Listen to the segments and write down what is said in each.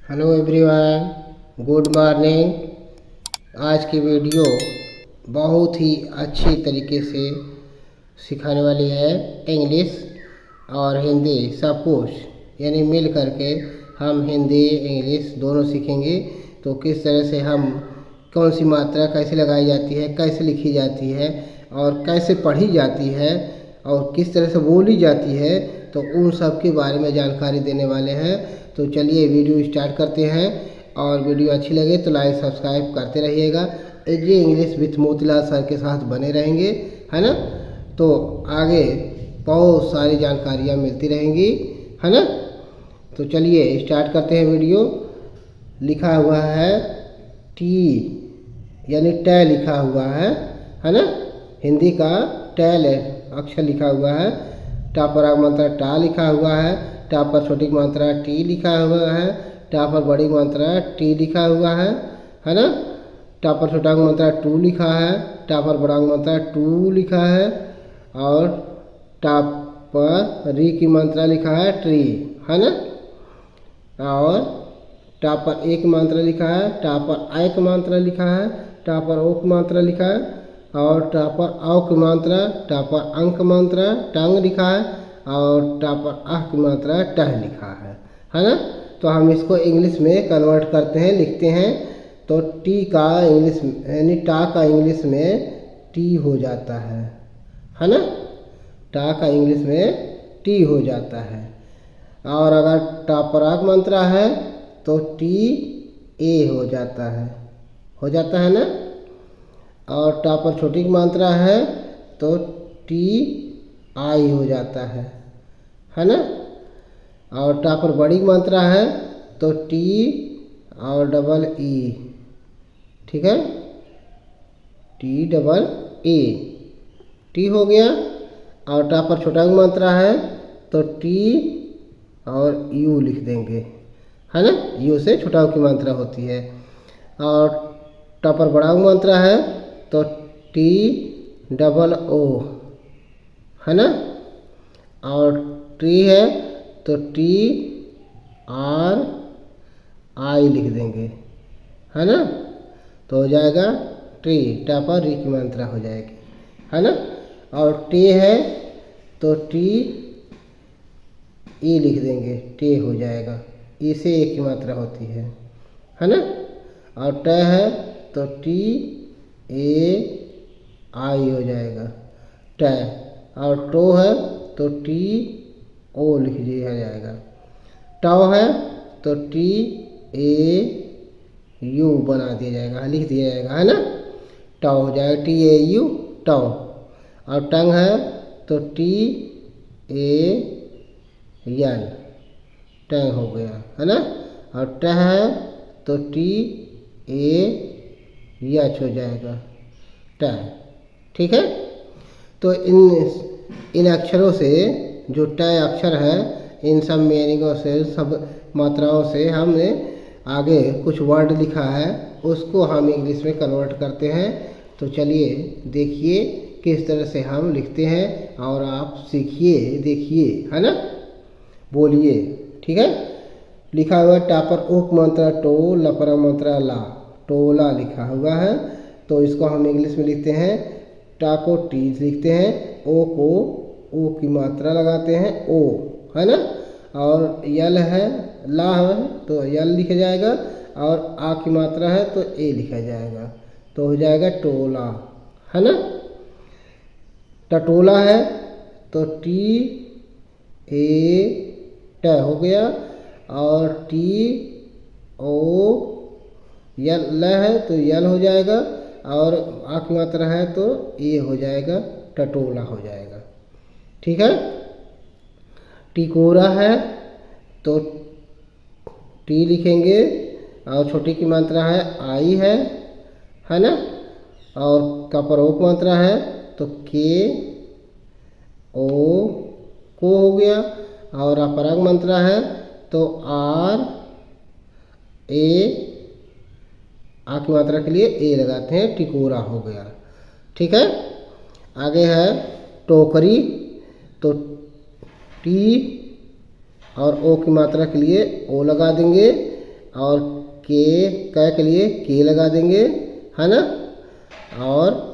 Hello everyone, good morning. आज की video बहुत ही अच्छी तरीके से सिखाने वाली है। इंग्लिश और हिंदी सब कुछ यानी मिल करके हम हिंदी इंग्लिश दोनों सीखेंगे। तो किस तरह से हम कौन सी मात्रा कैसे लगाई जाती है, कैसे लिखी जाती है और कैसे पढ़ी जाती है और किस तरह से बोली जाती है, तो उन सब के बारे में जानकारी देने वाले हैं। तो चलिए वीडियो स्टार्ट करते हैं। और वीडियो अच्छी लगे तो लाइक सब्सक्राइब करते रहिएगा। ये इंग्लिश विथ मोतीलाल सर के साथ बने रहेंगे, है ना। तो आगे बहुत सारी जानकारियाँ मिलती रहेंगी, है ना। तो चलिए स्टार्ट करते हैं वीडियो। लिखा हुआ है टी यानी ट लिखा हुआ है ना। हिंदी का टैल अक्षर लिखा हुआ है। टा पर मात्रा टा लिखा हुआ है। टा पर छोटी मात्रा टी लिखा हुआ है। टा पर बड़ी मात्रा टी लिखा हुआ है ना। टा पर छोटा मात्रा टू लिखा है। टा पर बड़ा मात्रा टू लिखा है। और टा पर री की मात्रा लिखा है ट्री, है ना। और टा पर एक मात्रा लिखा है। टा पर आई की मात्रा लिखा है। टा पर ओ की मात्रा लिखा है। और टा पर औ की मात्रा, टा पर अंक मात्रा टंग लिखा है। और टा पर आह की मात्रा टह लिखा है ना। तो हम इसको इंग्लिश में कन्वर्ट करते हैं, लिखते हैं। तो टी का इंग्लिश यानी टा का इंग्लिश में टी हो जाता है ना। टा का इंग्लिश में टी हो जाता है। और अगर टा पर आग मात्रा है तो टी ए हो जाता है ना। और टा पर छोटी की मात्रा है तो टी आई हो जाता है ना। और टा पर बड़ी मात्रा है तो टी और डबल ई, ठीक है। टी डबल ए, टी हो गया। और टा पर छोटा की मात्रा है तो टी और यू लिख देंगे, है ना। यू से छोटा की मात्रा होती है। और टा पर बड़ा की मात्रा है तो टी डबल ओ, है ना। और ट्री है तो टी आर आई लिख देंगे, है ना। तो हो जाएगा ट्री। टा पर री की मात्रा हो जाएगी, है ना। और टे है तो टी ई लिख देंगे, टे हो जाएगा। ई से एक की मात्रा होती है ना। और ट है तो टी ए आई हो जाएगा, ट। और टो है तो टी ओ लिख दिया जाएगा। टाओ है तो टी ए यू बना दिया जाएगा, लिख दिया जाएगा, है ना। टाओ हो जाएगा टी ए यू, टाओ। और टंग है तो टी ए एन, टंग हो गया, है ना। और ट है तो टी ए एच हो जाएगा, ट, ठीक है। तो इन अक्षरों से जो ट अक्षर है, इन सब मीनिंगों से, सब मात्राओं से हमने आगे कुछ वर्ड लिखा है, उसको हम इंग्लिश में कन्वर्ट करते हैं। तो चलिए देखिए किस तरह से हम लिखते हैं और आप सीखिए, देखिए, है ना, बोलिए, ठीक है। लिखा हुआ टा पर ओक मात्रा टो, लपरा मात्रा ला, टोला लिखा हुआ है। तो इसको हम इंग्लिश में लिखते हैं। टा को टी लिखते हैं, ओ को ओ की मात्रा लगाते हैं, ओ, है ना। और यल है, ला है तो यल लिखा जाएगा। और आ की मात्रा है तो ए लिखा जाएगा। तो हो जाएगा टोला, है ना। टटोला है तो टी ए ट हो गया। और टी ओ यल ल है तो यल हो जाएगा। और आ की मात्रा है तो ए हो जाएगा, टटोला हो जाएगा, ठीक है। टिकोरा है तो टी लिखेंगे। और छोटी की मात्रा है आई है ना। और का पर ओ की मात्रा है तो के ओ को हो गया। और अपराग मात्रा है तो आर ए, आ की मात्रा के लिए ए लगाते हैं, टिकोरा हो गया, ठीक है। आगे है टोकरी तो टी और ओ की मात्रा के लिए ओ लगा देंगे। और के लिए के लगा देंगे, है ना। और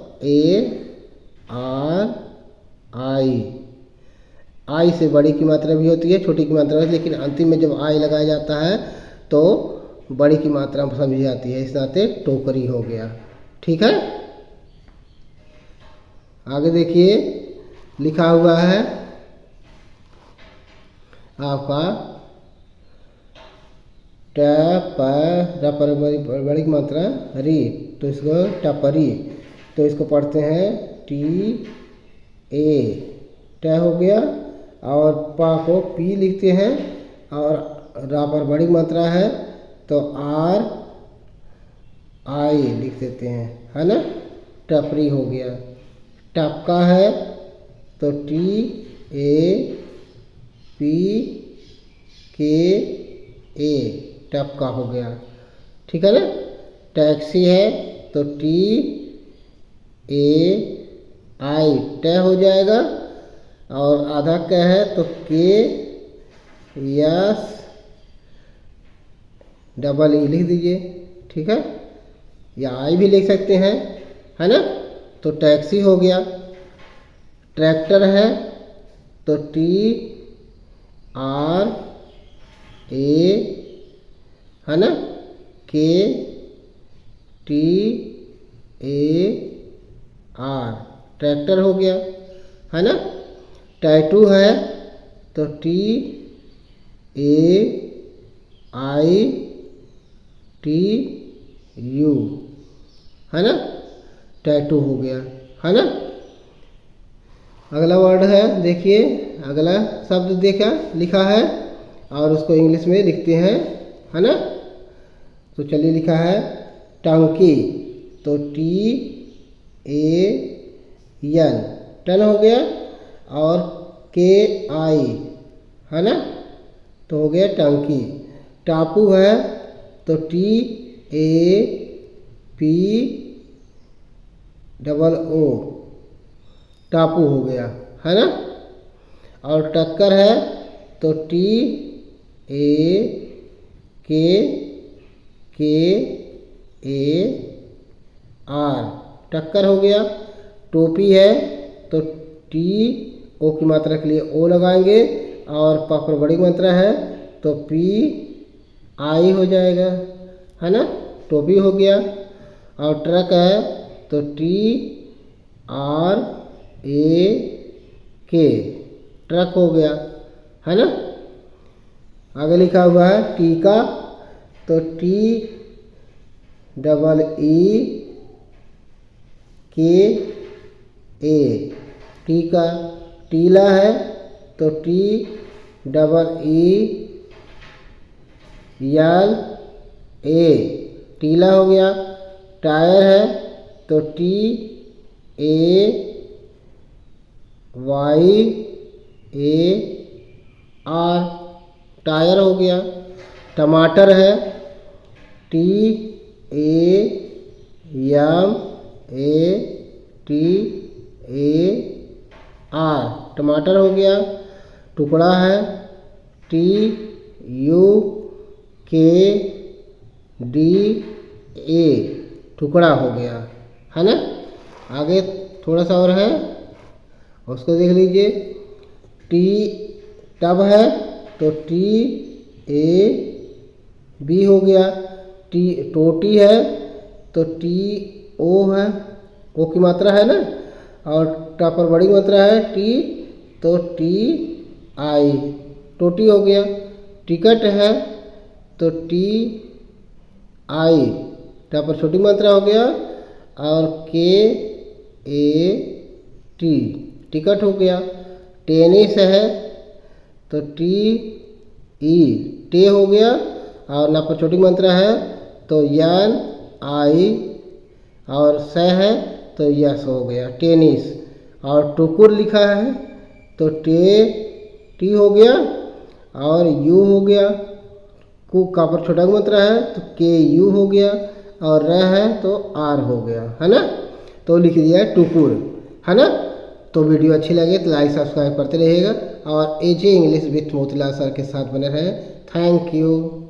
आई से बड़ी की मात्रा भी होती है, छोटी की मात्रा होती है, लेकिन अंतिम में जब आई लगाया जाता है तो बड़ी की मात्रा समझी जाती है। इस नाते टोकरी हो गया। ठीक है, आगे देखिए लिखा हुआ है आपका पर बड़ी की मात्रा री, तो इसको टपरी, तो इसको पढ़ते हैं टी ए, ट हो गया। और पा को पी लिखते हैं, और रा पर बड़ी मात्रा है तो आर आई लिख देते हैं, है ना। टपरी हो गया। टपका है तो टी ए पी के ए, टपका हो गया। ठीक है ना। टैक्सी है तो टी ए आई ट हो जाएगा, और आधा क है तो के यस डबल ई लिख दीजिए। ठीक है, या आई भी लिख सकते हैं, है ना। तो टैक्सी हो गया। ट्रैक्टर है तो टी आर ए, है ना, के टी ए आर, ट्रैक्टर हो गया, है ना। टैटू है तो T A I T U, है ना, टैटू हो गया, है ना। अगला वर्ड है, देखिए अगला शब्द देखा लिखा है और उसको इंग्लिश में लिखते हैं, है ना। तो चलिए लिखा है टंकी, तो टी ए एन, टन हो गया, और के आई, है ना, तो हो गया टंकी। टापू है तो T A P double O, टापू हो गया, है ना। और टक्कर है तो टी ए के ए आर, टक्कर हो गया। टोपी है तो टी ओ की मात्रा के लिए ओ लगाएंगे, और प पर बड़ी मात्रा है तो पी आई हो जाएगा, है ना, टोपी हो गया। और ट्रक है तो टी आर ए के, ट्रक हो गया, है ना। आगे लिखा हुआ है टीका, तो टी डबल ई के ए, टीका। टीला है तो टी डबल ई यल ए, टीला हो गया। टायर है तो T A Y A R, tyre हो गया। टमाटर है T A M A T A R, टमाटर हो गया। टुकड़ा है T U K D A, टुकड़ा हो गया, है ना। आगे थोड़ा सा और है, उसको देख लीजिए। टी टब है तो टी ए बी हो गया। टी टोटी है तो टी ओ है, ओ की मात्रा है ना, और टा पर बड़ी मात्रा है टी, तो टी आई, टोटी हो गया। टिकट है तो टी आई, टा पर छोटी मात्रा हो गया, और के ए टी, टिकट हो गया। टेनिस है तो टी ई, टे हो गया, और ना पर छोटी मात्रा है तो यन आई, और स है तो यस हो गया, टेनिस। और टुकुर लिखा है तो टे टी हो गया, और यू हो गया। कु का पर छोटा मात्रा है तो के यू हो गया, और र है तो आर हो गया, है ना। तो लिख दिया है टुकुर, है ना। तो वीडियो अच्छी लगे तो लाइक सब्सक्राइब करते रहिएगा, और एजे इंग्लिश विथ मोतीलाल सर के साथ बने रहें। Thank you.